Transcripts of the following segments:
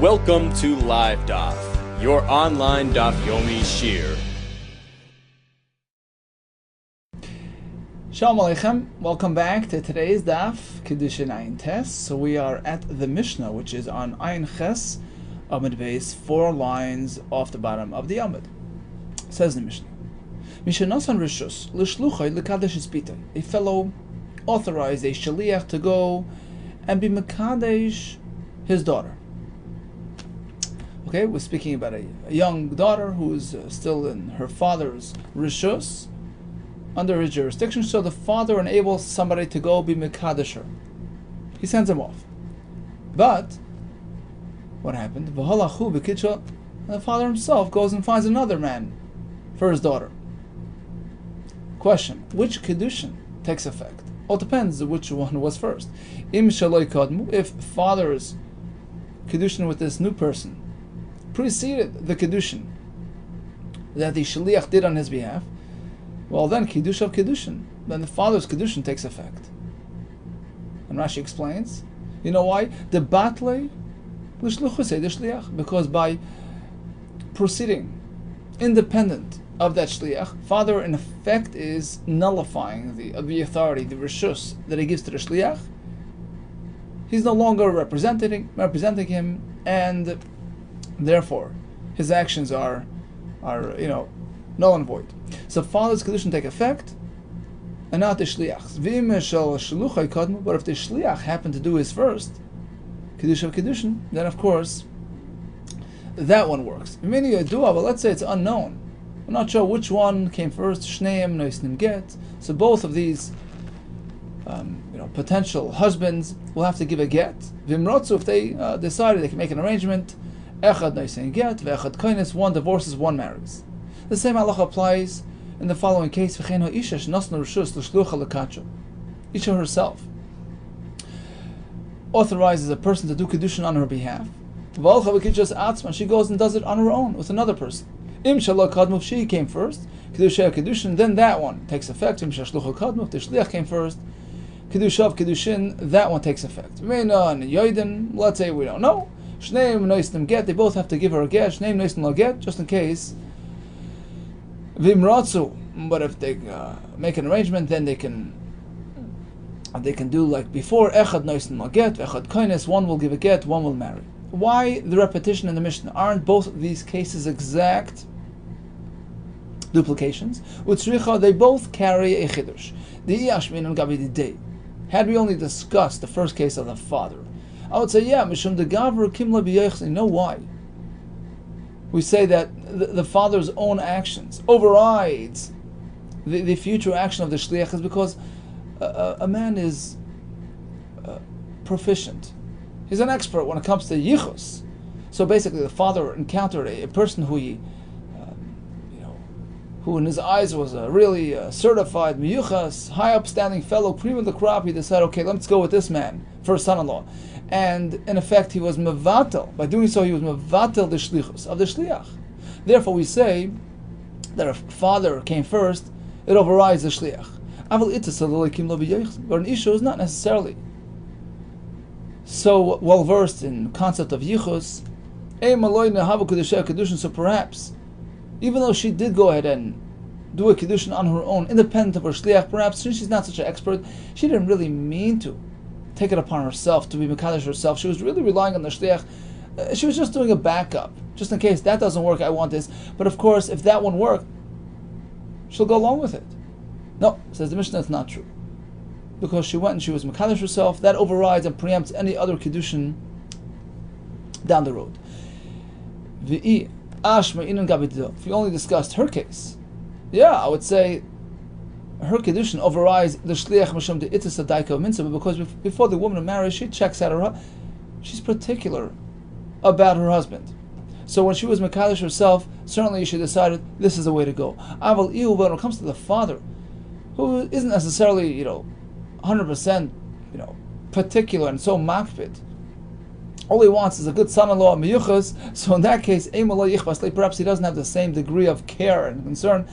Welcome to Live DAF, your online DAF Yomi Shir. Shalom Aleichem, welcome back to today's DAF, KIDDUSHIN Ayin Tes. So we are at the Mishnah, which is on Ayin Ches, Amud Beis, 4 lines off the bottom of the Amud. Says the Mishnah, Mishanasan Rishus, Lishluchai Lekadesh Ispita. A fellow authorized a Shaliach to go and be Mekadesh his daughter. Okay, we're speaking about a young daughter who is still in her father's Rishus, under his jurisdiction, so the father enables somebody to go be Mekadesh her. He sends him off. But what happened? The father himself goes and finds another man for his daughter. Question: which Kiddushin takes effect? Well, it depends which one was first. If father's Kiddushin with this new person preceded the Kiddushin that the Shaliach did on his behalf, well then Kiddush of Kiddushin, then the father's Kiddushin takes effect. And Rashi explains, you know why? The batle l'shluchusei the shliach, because by proceeding independent of that shliach, father in effect is nullifying the authority, the rishus that he gives to the shliach. He's no longer representing him, and therefore his actions are null and void. So father's Kiddushin take effect, and not the shliach's. But if the shliach happened to do his first Kiddush of Kiddushin, then of course that one works. But let's say it's unknown. I'm not sure which one came first. Shneim noisnim get. So both of these potential husbands will have to give a get. Vimrotzu, if they decided they can make an arrangement, echad noisnim get, ve'echad koines, one divorces, one marries. The same halacha applies in the following case: Isha herself authorizes a person to do Kiddushin on her behalf. She goes and does it on her own with another person. If she came first, Kiddushin, then that one takes effect. If the Shliach came first, Kiddush of Kiddushin, that one takes effect. Let's say we don't know. They both have to give her a get. Just in case. Vimratzu, but if they make an arrangement, then they can do like before. Echad noisen get, echad koines. One will give a get, one will marry. Why the repetition in the Mishnah? Aren't both of these cases exact duplications? Utzricha, they both carry a chiddush. The iyashmin and gabi day. Had we only discussed the first case of the father, I would say mishum de gavur kimla b'yechs. You know why? We say that the father's own actions overrides the future action of the shliach is because a man is proficient. He's an expert when it comes to yichus. So basically, the father encountered a person who who in his eyes was a really certified miyuchas, high upstanding fellow, cream of the crop. He decided, okay, let's go with this man for his son-in-law. And in effect, he was mevatel. By doing so, he was mevatel the shlichus of the shliach. Therefore, we say that if father came first, it overrides the shliach. But an issue is not necessarily so well versed in concept of yichus. So perhaps, even though she did go ahead and do a kiddushin on her own, independent of her shliach, perhaps since she's not such an expert, she didn't really mean to take it upon herself to be mekadesh herself. She was really relying on the shliach. She was just doing a backup, just in case that doesn't work. I want this, but of course, if that one worked, she'll go along with it. No, says the Mishnah, it's not true, because she went and she was mekadesh herself. That overrides and preempts any other kiddushin down the road. If you only discussed her case, I would say her kiddushin overrides the shliach mishum de itis adaika mitzvah, because before the woman marries, she checks out she's particular about her husband. So when she was mekadesh herself, certainly she decided this is the way to go. Aval iu, when it comes to the father, who isn't necessarily 100% particular and so makpid, all he wants is a good son-in-law, miyuchas. So in that case, perhaps he doesn't have the same degree of care and concern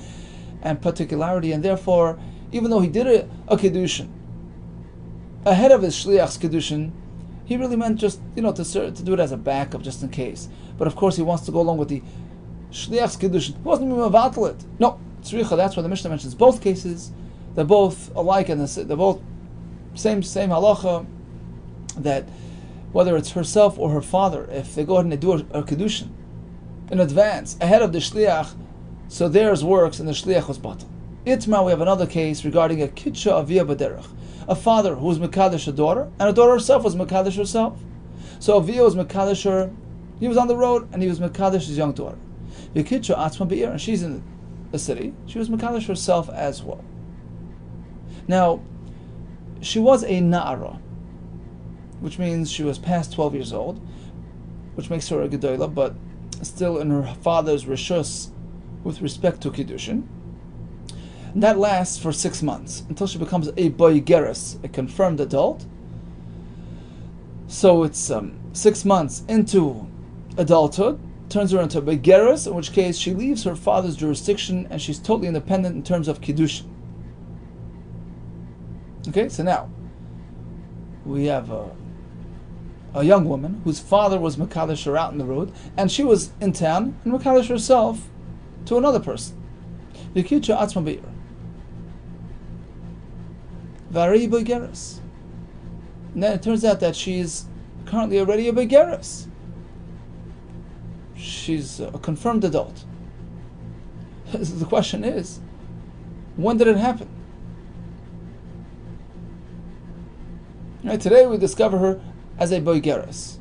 and particularity, and therefore, even though he did a kiddushin ahead of his shliach's kiddushin, he really meant just, to do it as a backup, just in case. But of course, he wants to go along with the shliach's kiddushin. He wasn't even mevatel it. No, tzricha. That's why the Mishnah mentions both cases. They're both alike, and they're both same halacha. That whether it's herself or her father, if they go ahead and they do a kiddushin in advance, ahead of the shliach, so theirs works and the shliach was batal. Itma, we have another case regarding a kitcha avia b'derech, a father who was mekadesh a daughter, and a daughter herself was mekadesh herself. So avia was mekadesh her, he was on the road, and he was mekadesh his young daughter. The kitcha atzma be'ir, and she's in the city, she was mekadesh herself as well. Now, she was a na'ara, which means she was past 12 years old, which makes her a gedola, but still in her father's rishus with respect to kiddushin. And that lasts for 6 months until she becomes a boigeres, a confirmed adult. So it's 6 months into adulthood, turns her into a boigeres, in which case she leaves her father's jurisdiction and she's totally independent in terms of kiddushin. Okay, so now we have a young woman whose father was mekadesh her out in the road, and she was in town and mekadesh herself to another person. V'kitcha atzma be'ir. Vari boigeres. And then it turns out that she's currently already a boigeres. She's a confirmed adult. The question is, when did it happen? Right, today we discover her as a boigeres.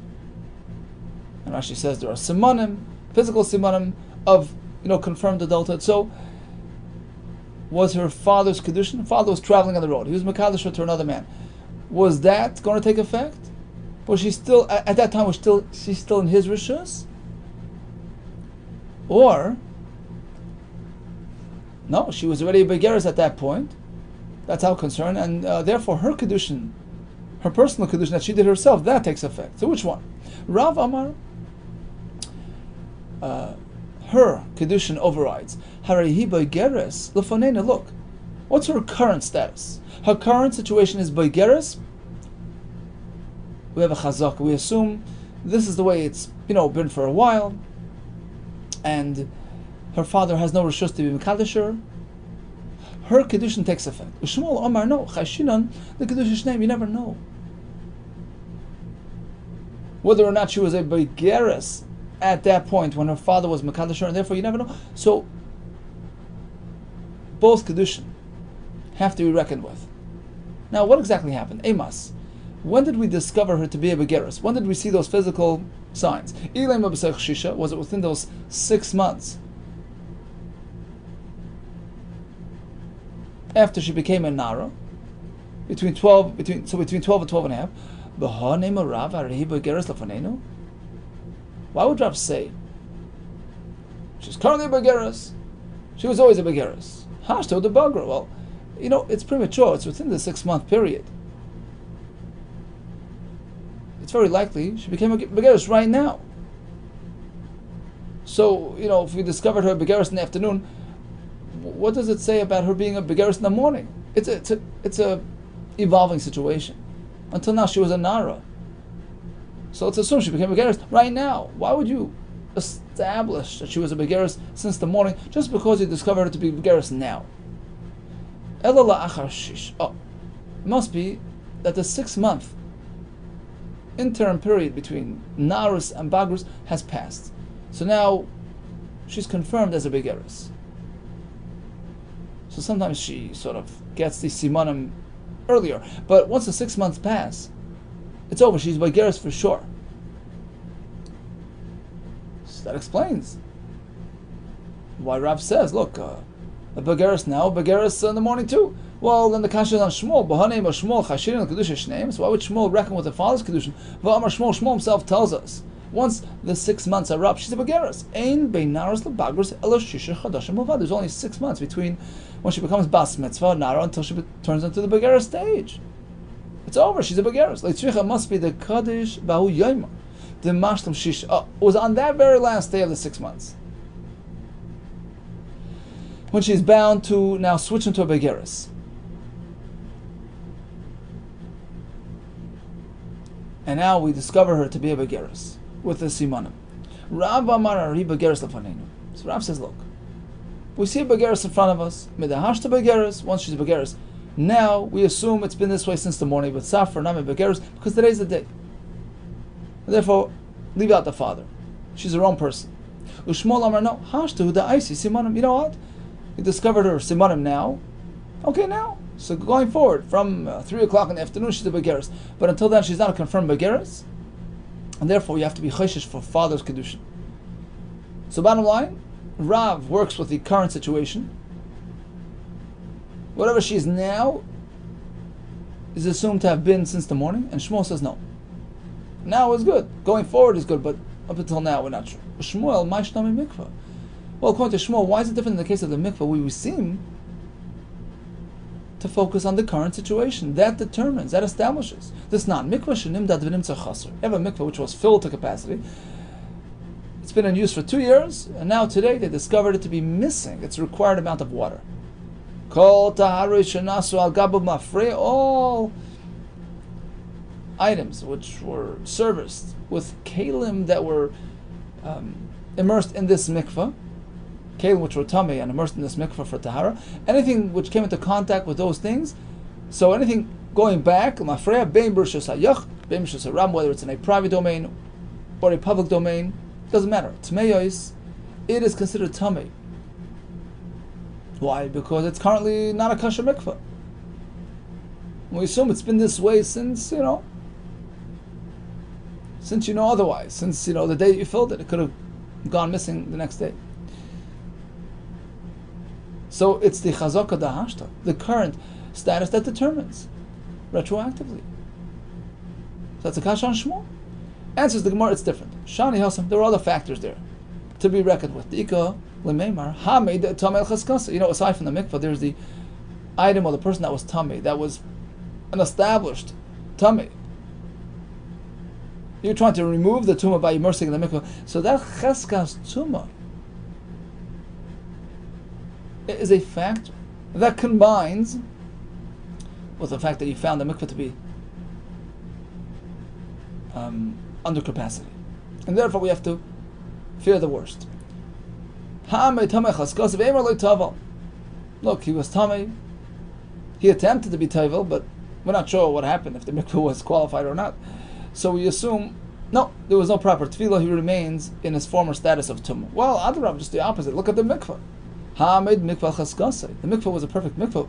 And Rashi says there are simanim, physical simanim of confirmed adulthood. So was her father's kiddushin? Father was traveling on the road. He was mekadesh to another man. Was that going to take effect? Was she still at that time? She's still in his rishus? Or no, she was already a boigeres at that point. That's our concern, and therefore her kiddushin, her personal kiddushin that she did herself, that takes effect. So which one? Rav Amar, her kiddushin overrides. Harahi boigeres lefanena. Look, what's her current status? Her current situation is boigeres. We have a chazak. We assume this is the way it's been for a while, and her father has no rishus to be mekadesh her. Her kiddushin takes effect. Shmuel Amar, no chashinan the kiddushin name. You never know whether or not she was a boigeres at that point when her father was mekadesh her, and therefore you never know. So both kiddushin have to be reckoned with. Now, what exactly happened? Emas. When did we discover her to be a boigeres? When did we see those physical signs? Was it within those 6 months after she became a nara? Between 12 and 12 and a half. Why would Rav say she's currently a boigeres? She was always a boigeres. Hashto the bagra. Well, it's premature. It's within the 6 month period. It's very likely she became a boigeres right now. So, if we discovered her boigeres in the afternoon, what does it say about her being a boigeres in the morning? It's a evolving situation. Until now, she was a nara. So let's assume she became a boigeres right now. Why would you establish that she was a boigeres since the morning just because you discovered her to be boigeres now? It must be that the 6 month interim period between narus and bagrus has passed. So now she's confirmed as a boigeres. So sometimes she sort of gets the simanim earlier, but once the 6 months pass, it's over. She's boigeres for sure. So that explains why Rav says, look, a boigeres now, boigeres in the morning too. Well, then the kasha is on Shmuel. B'hanei ma Shmuel chashirin kedushin name. So why would Shmuel reckon with the father's kedushin? V'amar Shmuel himself tells us, once the 6 months are up, she's a boigeres. Ein bein naras lebagros ela shisha chadashim muvad. There's only 6 months between when she becomes bas mitzvah nara until she turns into the boigeres stage. It's over. She's a boigeres. Leitzricha must be the kaddish bahu yoyma, the mashlam shisha. Oh, it was on that very last day of the 6 months when she's bound to now switch into a boigeres. and now we discover her to be a begeris with the simanim. Rav Amar Ari begeris lefanenu. So Rav says, look, we see a begeris in front of us, midahash to begeris, once she's begeris. Now we assume it's been this way since the morning, but Safra Nami begeris, because today's the day. And therefore, leave out the father. She's her own person. Ushmol Amar no, hashtu da aisi simanim. You know what? You discovered her simanim now. Okay, now. So going forward, from 3 o'clock in the afternoon, she's a begeris. But until then, she's not a confirmed begeris. And therefore, you have to be chayshish for father's kiddushin. So bottom line, Rav works with the current situation. Whatever she is now is assumed to have been since the morning. And Shmuel says no. Now is good. Going forward is good, but up until now, we're not sure. Shmuel, Maishnami mikvah. Well, according to Shmuel, why is it different in the case of the mikvah? We seem to focus on the current situation. That determines, that establishes. This not mikvah shenim dad v'nimtza chaser. You have a mikvah which was filled to capacity. It's been in use for 2 years, and now today they discovered it to be missing its required amount of water. Kol taharu shenasu al gabu mafre, all items which were serviced with kalim that were immersed in this mikvah, kalim which were tamei and immersed in this mikvah for tahara, anything which came into contact with those things, so anything going back, mafreya bein b'rishus hayach, bein b'rishus haram, whether it's in a private domain or a public domain, doesn't matter. Tmeyos, it is considered tamei. Why? Because it's currently not a kosher mikvah. We assume it's been this way since otherwise, since the day you filled it. It could have gone missing the next day. So it's the chazaka dahashta, the current status, that determines retroactively. So that's a kasha on Shmuel. Answers the Gemara, it's different. Shani Hasam, there are other factors there to be reckoned with. Ika lemeimar hamed tamei chaskasa. Aside from the mikvah, there's the item or the person that was tamei, that was an established tamei. You're trying to remove the tumah by immersing in the mikvah. So that cheskas tumah is a factor that combines with the fact that you found the mikvah to be under capacity, and therefore we have to fear the worst. Look, he was tamei. He attempted to be taivel, but we're not sure what happened, if the mikvah was qualified or not. So we assume, no, there was no proper tefillah. He remains in his former status of tumah. Well, Adrab, just the opposite. Look at the mikvah. Hamid mikvah chaskase. The mikvah was a perfect mikvah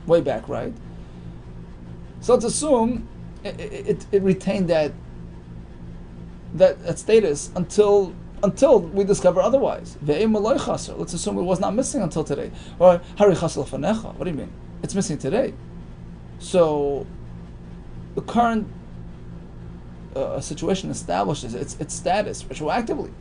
way back, right? So let's assume it retained that status until we discover otherwise. Let's assume it was not missing until today. Or hari chasel fanecha. What do you mean? It's missing today. So the current situation establishes its status retroactively,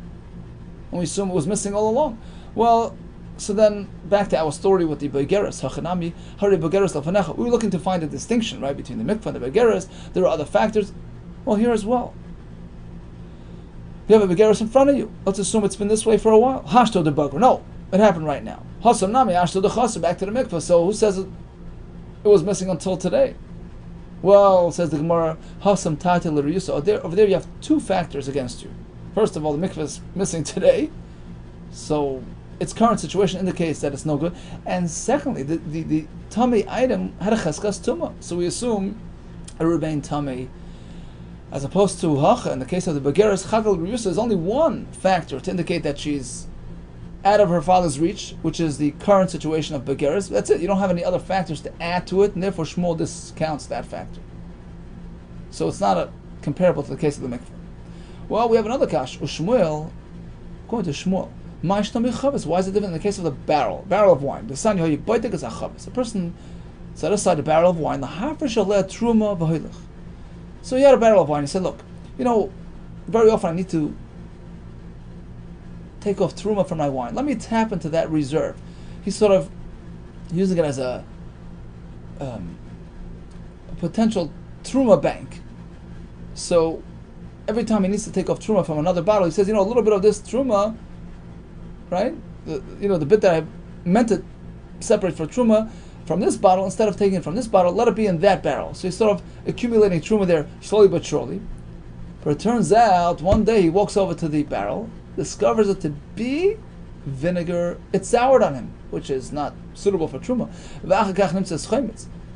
and we assume it was missing all along. Well, so then back to our story with the begeris, hachanami hari begeris lafanecha. We were looking to find a distinction, right, between the mikvah and the begeris. There are other factors. Well, here as well. You have a begeris in front of you. Let's assume it's been this way for a while. Hashto de bager. No, it happened right now. Hasam nami hashto de chasam. Back to the mikvah. So who says it was missing until today? Well, says the Gemara, Hasam Tati L'Riyusa. Over there you have two factors against you. First of all, the mikvah is missing today, so its current situation indicates that it's no good. And secondly, the tummy item had a cheskas tumah, so we assume a remain tummy, as opposed to hacha. In the case of the begeris, chakal L'Riyusa is only one factor to indicate that she's out of her father's reach, which is the current situation of begeris. That's it. You don't have any other factors to add to it, and therefore Shmuel discounts that factor. So it's not comparable to the case of the mikvah. Well, we have another kash. Shmuel, according to Shmuel, why is it different in the case of the barrel of wine? The son is a person set aside a barrel of wine. So he had a barrel of wine. He said, look, very often I need to take off truma from my wine. Let me tap into that reserve. He's sort of using it as a potential truma bank. So every time he needs to take off truma from another bottle, he says, a little bit of this truma, right? The bit that I meant to separate for truma from this bottle, instead of taking it from this bottle, let it be in that barrel. So he's sort of accumulating truma there slowly but surely. But it turns out, one day he walks over to the barrel, discovers it to be vinegar. It soured on him, which is not suitable for truma.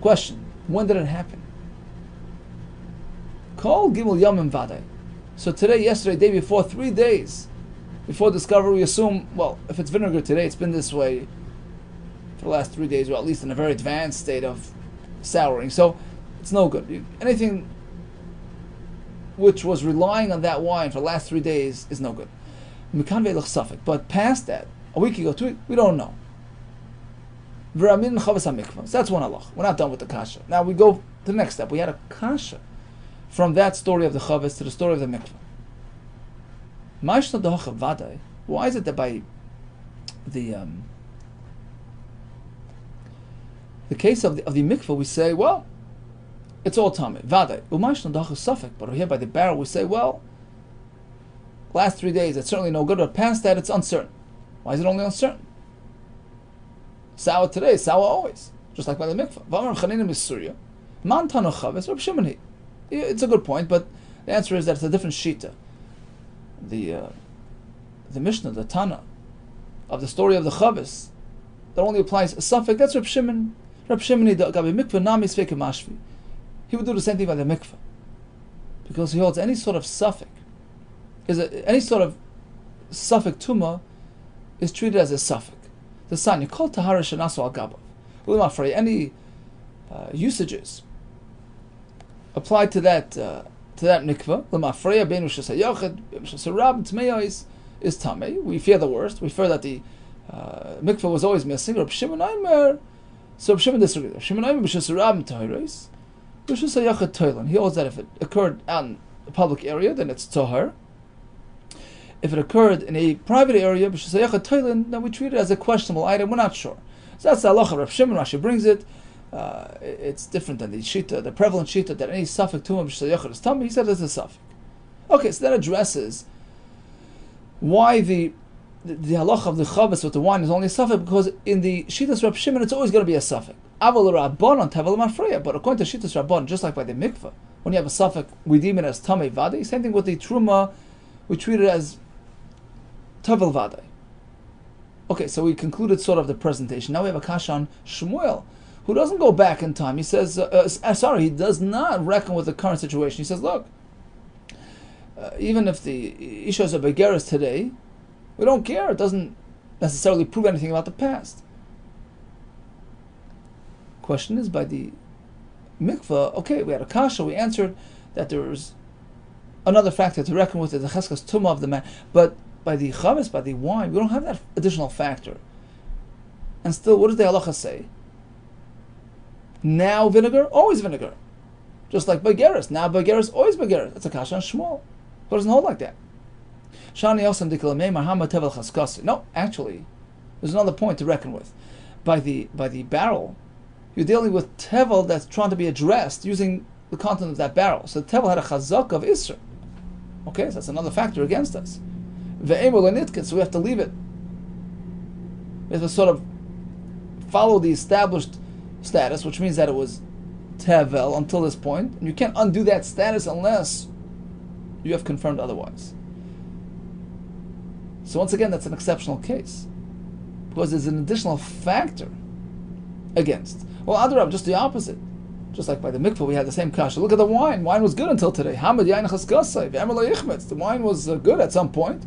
Question: when did it happen? Kol gimel yomim vaday. So today, yesterday, day before, 3 days before discovery, we assume, well, if it's vinegar today, it's been this way for the last 3 days, or at least in a very advanced state of souring. So it's no good. Anything which was relying on that wine for the last 3 days is no good. But past that, a week ago, 2 weeks, we don't know. So that's one halach. We're not done with the kasha. Now we go to the next step. We had a kasha from that story of the chavetz to the story of the mikvah. Why is it that by the case of the mikvah we say, well, it's all tameh, vaday. But here by the barrel we say, well, last 3 days it's certainly no good, but past that it's uncertain. Why is it only uncertain? Sour today, sour always, just like by the mikvah. It's a good point, but the answer is that it's a different shita. The Mishnah, the Tana, of the story of the chavis, that only applies a suffix, that's Reb Shimon. Reb Shimon, he would do the same thing by the mikvah, because he holds any sort of suffix, any sort of suffix tuma is treated as a suffix. The sign you call tahara shenasu al gabav. Any usages applied to that mikvah, l'mafreya beinu shesayachid shesarab tmeyos is tamei. We fear the worst. We fear that the mikvah was always missing. Reb Shimon Aimer, so Reb Shimon disagrees. Reb Shimon Aimer b'shesarab tmeyos b'shesayachid toilan. He holds that if it occurred out in a public area, then it's tohar. If it occurred in a private area, b'shesayachid toilan, then we treat it as a questionable item. We're not sure. So that's the halacha. Reb Shimon Rashi brings it. It's different than the shita, the prevalent shita that any suffix tumah b'shesayachid is tamei. He said it's a suffix. Okay, so that addresses why the halacha of the chavis with the wine is only a suffix, because in the shitas Reb Shimon it's always going to be a suffix. Aval rabbanon tevel mafreya, but according to shitas rabbanon, just like by the mikvah, when you have a suffix, we deem it as tamei vade. Same thing with the truma, we treat it as tevel vade. Okay, so we concluded sort of the presentation. Now we have a kasha on Shmuel, who doesn't go back in time. He says, he does not reckon with the current situation. He says, look, even if the isha is a begeris today, we don't care. It doesn't necessarily prove anything about the past. Question is, by the mikvah, okay, we had a kasha, we answered that there is another factor to reckon with, the cheskas tumah of the man, but by the chavis, by the wine, we don't have that additional factor. And still, what does the halacha say? Now vinegar, always vinegar. Just like begeris, now begeris, always begeris. That's a kasha on Shmuel. But it doesn't hold like that. No, actually, there's another point to reckon with. By the barrel, you're dealing with tevel that's trying to be addressed using the content of that barrel. So the tevel had a chazak of Isra. Okay, so that's another factor against us. So we have to leave it. We have to sort of follow the established status, which means that it was tevel until this point, and you can't undo that status unless you have confirmed otherwise. So once again, that's an exceptional case, because there's an additional factor against. Well, Adarab, just the opposite. Just like by the mikvah, we had the same kasha. Look at the wine. Wine was good until today. The wine was good at some point.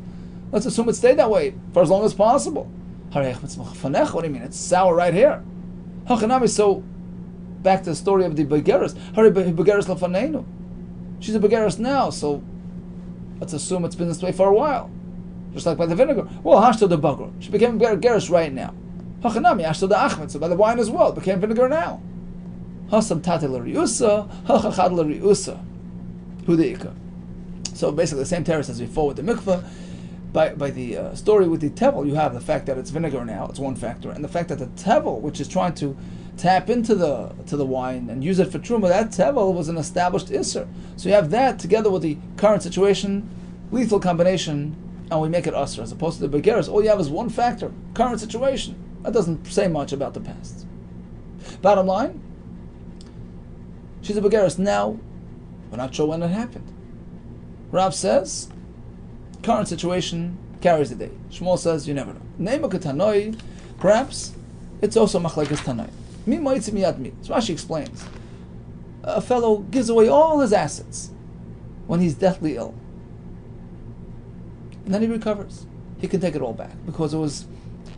Let's assume it stayed that way for as long as possible. What do you mean? It's sour right here. So, back to the story of the begeris. She's a begeris now, so let's assume it's been this way for a while. Just like by the vinegar. Well, hashto the bagur. She became a begeris right now. Hachanami hashto the achmet. So by the wine as well, it became vinegar now. Hasam tate l'riusa, hachachad l'riusa. Hudeika. So basically the same terrace as before with the mikvah. By the story with the tevel, you have the fact that it's vinegar now. It's one factor, and the fact that the tevel, which is trying to tap into the wine and use it for truma, that tevel was an established iser. So you have that together with the current situation, lethal combination, and we make it usher as opposed to the begeris. All you have is one factor, current situation. That doesn't say much about the past. Bottom line, she's a begeris now. We're not sure when it happened. Rav says, current situation carries the day. Shmuel says, you never know. Neima Ketanoi, perhaps it's also machlekes Tanoi. Mi moitzi miyad mi. So Rashi explains. A fellow gives away all his assets when he's deathly ill. And then he recovers. He can take it all back because it was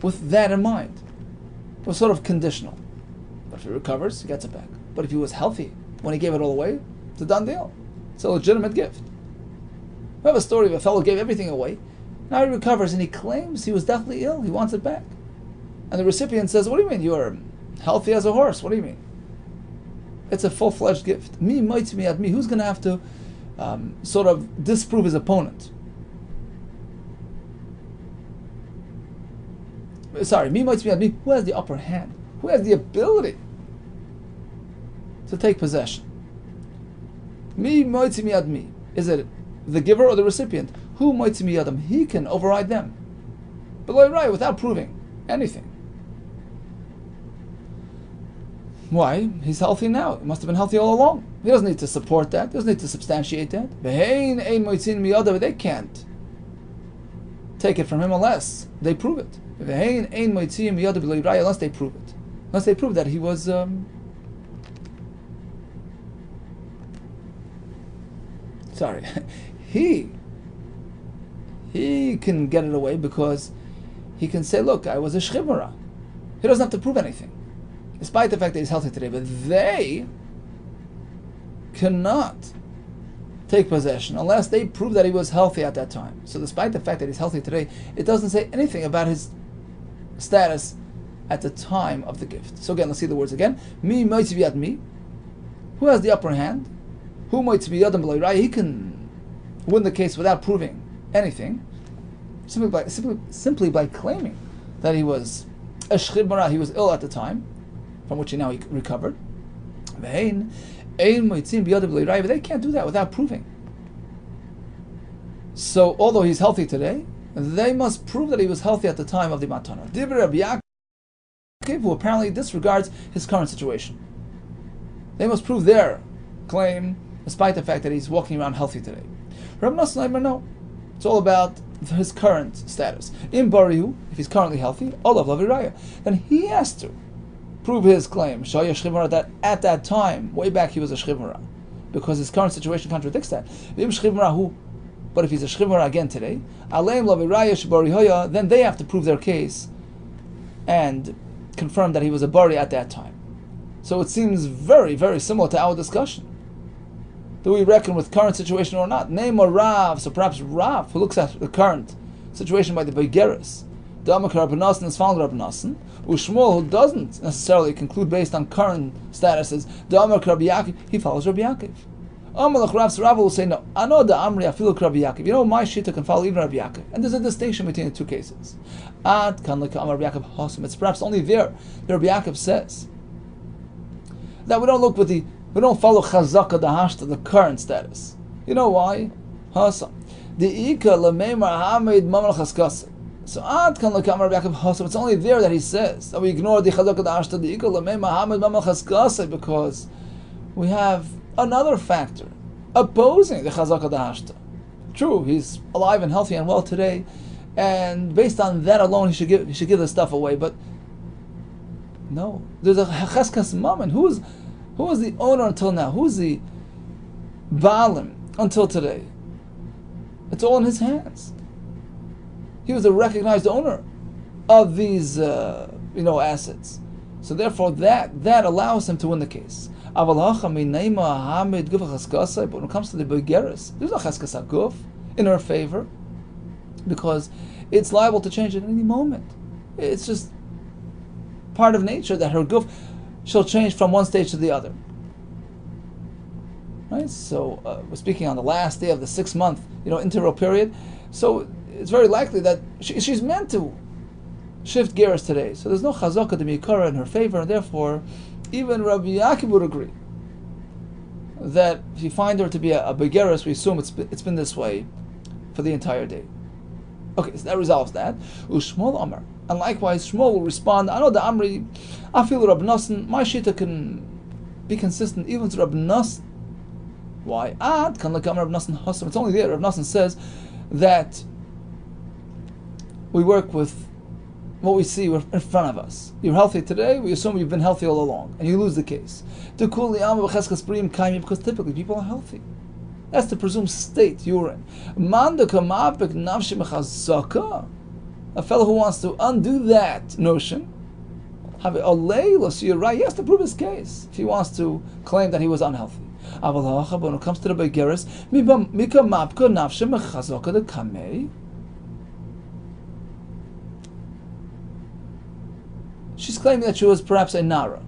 with that in mind. It was sort of conditional. But if he recovers, he gets it back. But if he was healthy when he gave it all away, it's a done deal. It's a legitimate gift. We have a story of a fellow who gave everything away. Now he recovers and he claims he was deathly ill. He wants it back. And the recipient says, what do you mean? You're healthy as a horse. What do you mean? It's a full-fledged gift. Mi moitzi miyad mi. Who's going to have to sort of disprove his opponent? Sorry, mi moitzi miyad mi. Who has the upper hand? Who has the ability to take possession? Mi moitzi miyad mi. Is it the giver or the recipient? Who moitzi miyadam? He can override them. But right, without proving anything. Why? He's healthy now. He must have been healthy all along. He doesn't need to support that. He doesn't need to substantiate that. But they can't take it from him unless they prove it. Unless they prove it. Unless they prove that he was... Sorry. He can get it away because he can say, look, I was a shchivara. He doesn't have to prove anything. Despite the fact that he's healthy today, but they cannot take possession unless they prove that he was healthy at that time. So despite the fact that he's healthy today, it doesn't say anything about his status at the time of the gift. So again, let's see the words again. Mi moitzi biyad mi. Who has the upper hand? Who moitzi biyadam b'lo yiraya? He can win the case without proving anything, simply by claiming that he was a shchibara, he was ill at the time, from which he recovered. But they can't do that without proving. So, although he's healthy today, they must prove that he was healthy at the time of the matana. Rabbi Yaakov, who apparently disregards his current situation. They must prove their claim, despite the fact that he's walking around healthy today. Rabbi Nosson, no. It's all about his current status. In Barihu, if he's currently healthy, Olav Laviraya, then he has to prove his claim, Shaya Shchivara, that at that time, way back, he was a Shchivara, because his current situation contradicts that. But if he's a Shchivara again today, Aleim Laviraya Shbarihoya, then they have to prove their case and confirm that he was a Bari at that time. So it seems very, very similar to our discussion. Do we reckon with current situation or not? Name or Rav, so perhaps Rav, who looks at the current situation by the Begeris, Damak Rabbi Nosson is found Rabbi Nosson, Ushmuel, who doesn't necessarily conclude based on current statuses, Damak Rabbi Yaakov, he follows Rabbi Yaakov. Amalach Rav, so Rav will say, no, I know the Amri, I feel like Rabbi Yaakov. You know, my Shita can follow even Rabbi Yaakov. And there's a distinction between the two cases. Ad kan like Rabbi Yaakov Hosam. It's perhaps only there that Rabbi Yaakov says that we don't follow Chazaka Dahashta, the current status. You know why? Hosam. The Ika Lameimar Hamid Mamal Chaskasa. So Ad kan like Rabbi Yaakov Hosam. It's only there that he says that we ignore the Chazaka Dahashta, the Ika Lameimar Hamid Mamal Chaskasa, because we have another factor opposing the Chazaka Dahashta. True, he's alive and healthy and well today, and based on that alone, he should give this stuff away. But no, there's a Cheskas Mammon. Who is the owner until now? Who's the Baalim until today? It's all in his hands. He was a recognized owner of these assets. So therefore, that allows him to win the case. But when it comes to the Begeris, there's no Cheskasa Guf in her favor, because it's liable to change at any moment. It's just part of nature that her Guf shall change from one stage to the other. Right? So we're speaking on the last day of the 6-month interval period. So it's very likely that she's meant to shift gears today. So there's no Chazaka de Mikara in her favor, and therefore even Rabbi Yaakov would agree that if you find her to be a Begeris, we assume it's been this way for the entire day. Okay, so that resolves that. Ushmuel Amar. And likewise, Shmuel will respond, I know the Amri, I feel Rabbi Nosson, my Shita can be consistent even to Rabbi Nosson. Why? It's only there. Rav Nosson says that we work with what we see in front of us. You're healthy today, we assume you've been healthy all along, and you lose the case. Because typically people are healthy. That's the presumed state you're in. A fellow who wants to undo that notion, you're right, he has to prove his case if he wants to claim that he was unhealthy. When it comes to the begeres, she's claiming that she was perhaps a nara.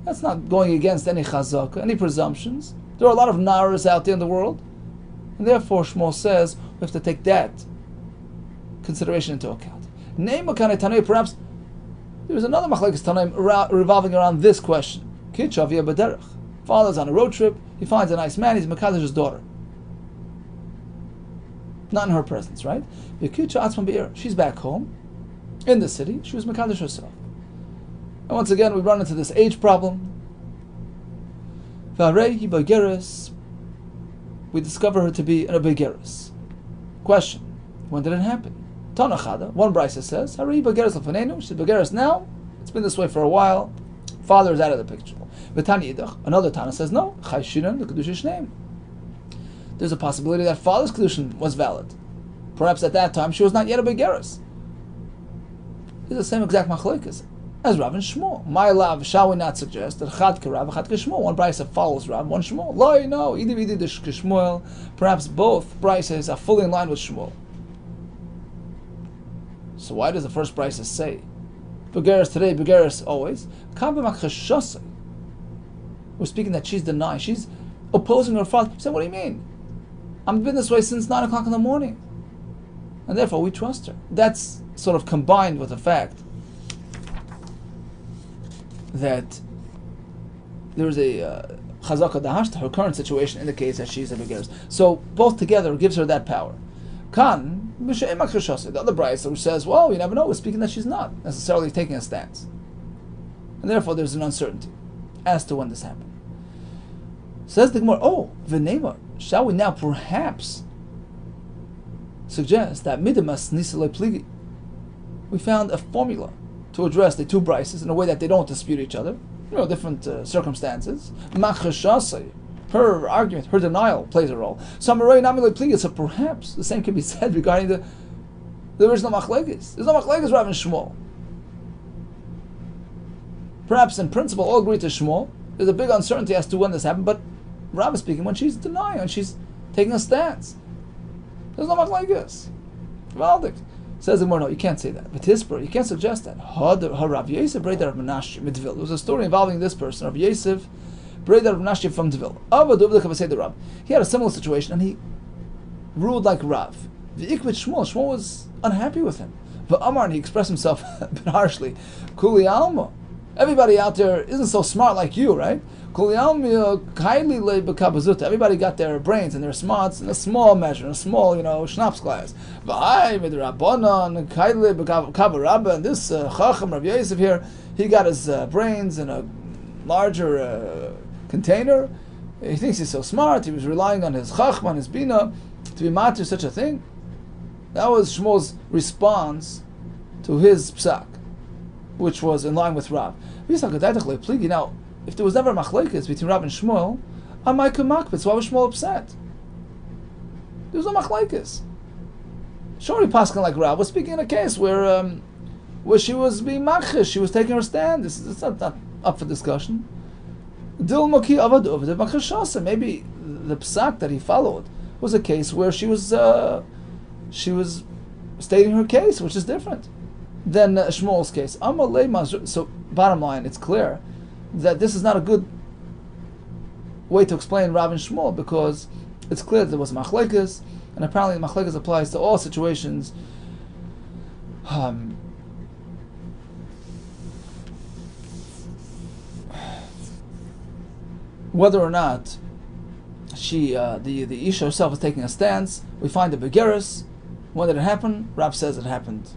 That's not going against any chazaka, any presumptions. There are a lot of naras out there in the world, and therefore Shmuel says we have to take that consideration into account. Name Tanei, perhaps there's another machlekes Tanaim revolving around this question. Kitchavia b'derech. Father's on a road trip. He finds a nice man. He's Makadesh's daughter. Not in her presence, right? She's back home in the city. She was Makadesh herself. And once again, we run into this age problem. We discover her to be a begeres. Question: when did it happen? Tanachada. One brisa says, she's begeres now. It's been this way for a while. Father is out of the picture. Another Tana says, no, the KIDDUSHIN name. There's a possibility that father's KIDDUSHIN was valid. Perhaps at that time she was not yet a begeres. It's the same exact machlokes as Rav and Shmuel. My love, shall we not suggest that Chad Rav, Chad Shmuel, one brisa follows Rav, one Shmuel? No, Idi Shmuel. Perhaps both brises are fully in line with Shmuel. So why does the first brisa say begeres today, begeres always? We're speaking that she's denying, she's opposing her father. She said, what do you mean? I've been this way since 9 o'clock in the morning. And therefore we trust her. That's sort of combined with the fact that there's a chazaka dahashta, her current situation indicates that she's a begeres. So both together gives her that power. Kan, the other brisa which says, well, you never know, we're speaking that she's not necessarily taking a stance. And therefore there's an uncertainty as to when this happened. Says the Gemara, v'nema, shall we now perhaps suggest that midamas nisale pligi, we found a formula to address the two brises in a way that they don't dispute each other, different circumstances. Her argument, her denial plays a role. So perhaps the same can be said regarding the original machlekes. There's no machlekes Rav and Shmuel. Perhaps in principle all agree to Shmuel. There's a big uncertainty as to when this happened, but Rav is speaking when she's denying, when she's taking a stance. There's no machlekes. Valdik. Says the Gemara, no, you can't say that. But Hispera, you can't suggest that. Rabbi Yosef Breder of Menashe Midvil. There was a story involving this person, Rabbi Yosef Breder of Menashe from Devil. He had a similar situation and he ruled like Rav. Shmuel was unhappy with him. And he expressed himself a bit harshly. Kuli Alma. Everybody out there isn't so smart like you, right? Everybody got their brains and their smarts in a small measure, in a small, schnapps glass. And this Chacham Rabbi Yosef here, he got his brains in a larger container. He thinks he's so smart. He was relying on his Chacham, his Bina, to be matir such a thing. That was Shmuel's response to his psak, which was in line with Rav. Now, if there was never a machlekes between Rav and Shmuel, I might come makbid. So why was Shmuel upset? There was no machlekes. Surely Paskin like Rav was speaking in a case where she was being machish, she was taking her stand. It's not up for discussion. Dil moki avadu the machashasa. Maybe the psak that he followed was a case where she was stating her case, which is different than Shmuel's case. So bottom line, it's clear that this is not a good way to explain Rav and Shmuel, because it's clear that there was machlekes, and apparently machlekes applies to all situations. Whether or not she, the Isha herself is taking a stance, we find the begeres. When did it happen? Rav says it happened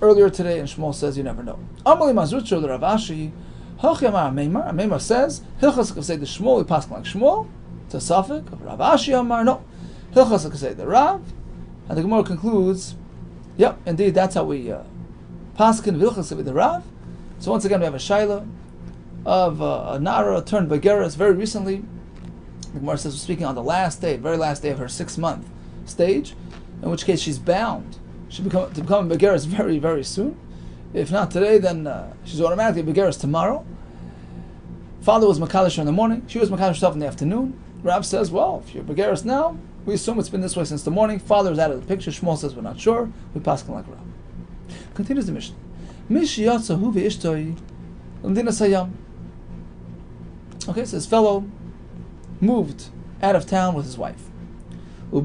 earlier today, and Shmuel says you never know. Amali Mazrucho the Rav Ashi, Meimar says Hilchas say the Shmuel, we pass like Shmuel. It's a suffix of Rav Ashi Amar. No, Hilchas Kasei the Rav, and the Gemara concludes. Yep, indeed, that's how we paskin Hilchas the Rav. So once again, we have a shaila of a Nara turned Begeres very recently. The Gemara says we're speaking on the last day, very last day of her 6-month stage, in which case she's bound. She to become a Begeres very, very soon. If not today, then she's automatically a Begeres tomorrow. Father was Makalish in the morning. She was Makalish herself in the afternoon. Rav says, well, if you're Begeres now, we assume it's been this way since the morning. Father is out of the picture. Shmuel says we're not sure. We paskin like Rav. Continues the mission. Okay, so his fellow moved out of town with his wife. He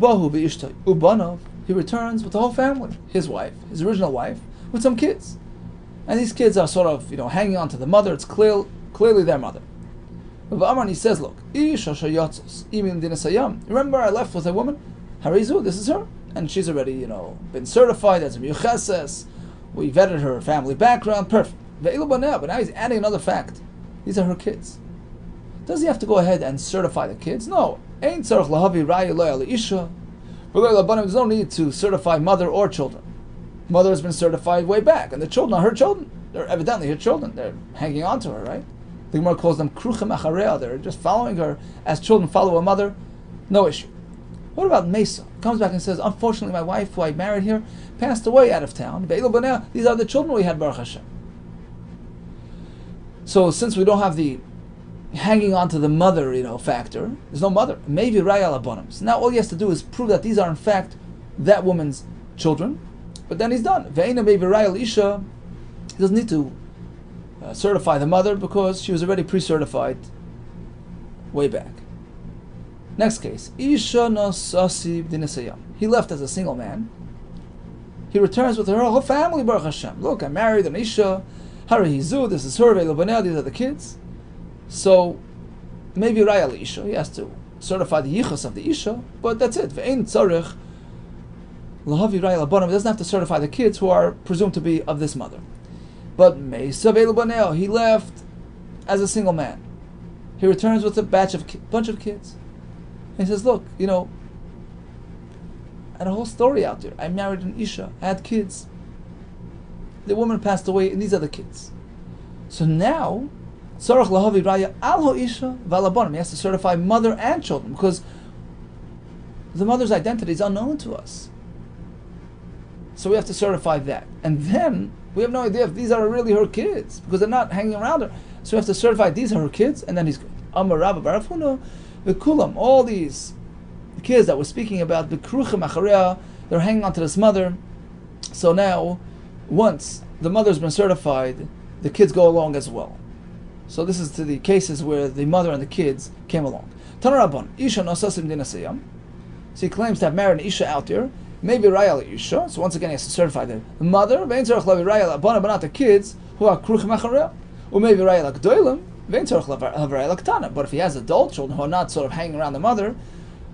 returns with the whole family, his wife, his original wife, with some kids. And these kids are sort of, hanging on to the mother. It's clearly their mother. He says, look, remember I left with a woman? Harizu, this is her. And she's already, been certified as a miyucheses. We vetted her family background, perfect. But now he's adding another fact. These are her kids. Does he have to go ahead and certify the kids? No. There's no need to certify mother or children. Mother has been certified way back, and the children are her children. They're evidently her children. They're hanging on to her, right? The Gemara calls them kruchem achareya. They're just following her as children follow a mother. No issue. What about Mesa? Comes back and says, unfortunately, my wife, who I married here, passed away out of town. These are the children we had, Baruch Hashem. So since we don't have the hanging on to the mother, factor, there's no mother. Maybe Raya Labonim. So now all he has to do is prove that these are in fact that woman's children, but then he's done. Ve'ena maybe Raya Isha. He doesn't need to certify the mother because she was already pre-certified way back. Next case, Isha Nosasi Dinasayam. He left as a single man. He returns with her whole family, Baruch Hashem. Look, I married an Isha. Harihizu, this is her. Ve'elabanel, these are the kids. So maybe Raya Isha. He has to certify the yichus of the Isha, but that's it. Ve'ein tzarich lahavi Raya Labanim. He doesn't have to certify the kids who are presumed to be of this mother. But Meisa Ve'elabanel, he left as a single man. He returns with a bunch of kids. And he says, look, I had a whole story out there. I married an Isha. I had kids. The woman passed away, and these are the kids. So now, Tzarech Lahavi Raya Al Ha'isha V'Alabonim. He has to certify mother and children because the mother's identity is unknown to us. So we have to certify that. And then we have no idea if these are really her kids because they're not hanging around her. So we have to certify these are her kids, and then he's good. Amar Rabba Barafuna V'Kulam. All these kids that we're speaking about, V'Kruchem Achareya, they're hanging on to this mother. So now, once the mother's been certified, the kids go along as well. So this is to the cases where the mother and the kids came along. Tanarabon, Isha Nosasim Dinasayam. So he claims to have married an Isha out there. Maybe Raya Isha. So once again he has to certify the mother. Vein Tzarech Lavi Raya Labana, but not the kids who are Kruchem Achareya. Or maybe Raya Lakdoilim. Vein Tzarech Lavi Raya Laktana. But if he has adult children who are not sort of hanging around the mother,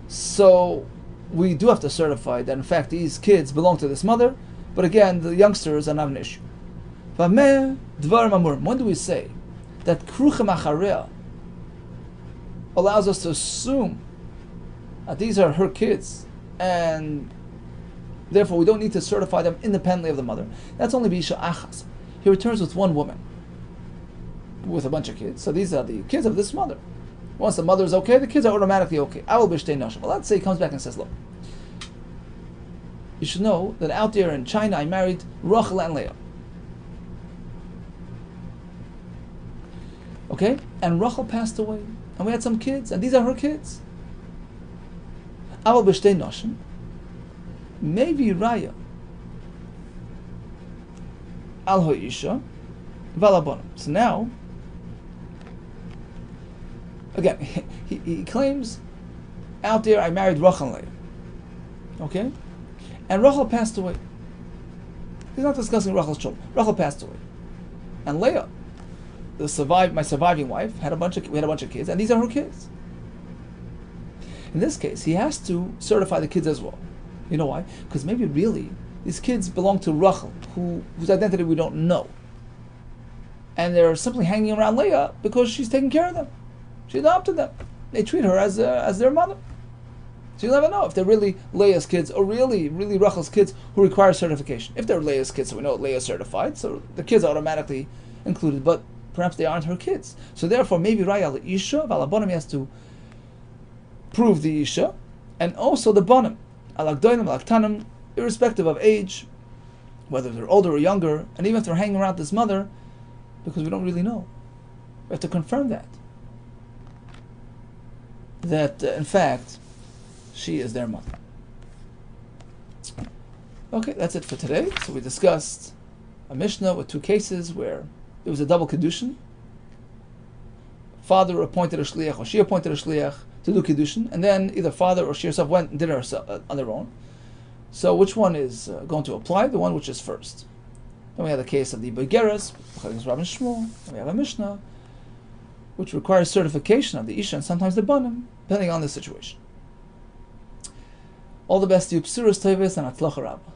so we do have to certify that in fact these kids belong to this mother. But again, the youngsters are not an issue. When do we say that Kruchem Achareya allows us to assume that these are her kids and therefore we don't need to certify them independently of the mother? That's only Bisha Achas. He returns with one woman with a bunch of kids. So these are the kids of this mother. Once the mother is okay, the kids are automatically okay. I will be shtei nashim. Well, let's say he comes back and says, look, you should know that out there in China I married Rachel and Leah. Okay? And Rachel passed away. And we had some kids. And these are her kids. Aval b'shtei noshim. Maybe Raya. Al ha'isha. Valabonim. So now, again, he claims, out there I married Rachel and Leah. Okay? And Rachel passed away. He's not discussing Rachel's children. Rachel passed away. And Leah, my surviving wife, we had a bunch of kids, and these are her kids. In this case, he has to certify the kids as well. You know why? Because maybe really these kids belong to Rachel, whose identity we don't know. And they're simply hanging around Leah because she's taking care of them. She adopted them. they treat her as their mother. So you'll never know if they're really Leah's kids or really Rachel's kids who require certification. If they're Leah's kids, so we know Leah's certified, so the kids are automatically included, but perhaps they aren't her kids. So therefore, maybe Raya al-Isha, Valabonim, has to prove the Isha, and also the Bonim, Al-Agdoinim, Al-Aktanim, irrespective of age, whether they're older or younger, and even if they're hanging around this mother, because we don't really know. We have to confirm that in fact, she is their mother. Okay, that's it for today. So we discussed a Mishnah with two cases where there was a double Kiddushin. Father appointed a Shliach, or she appointed a Shliach to do Kiddushin, and then either father or she herself went and did it herself, on their own. So which one is going to apply? The one which is first. Then we have the case of the Begeras, Rabbi Shmuel, and we have a Mishnah which requires certification of the Isha and sometimes the Banim, depending on the situation. All the best to you, Psuras Tevis, and Atzlacha Rabbah.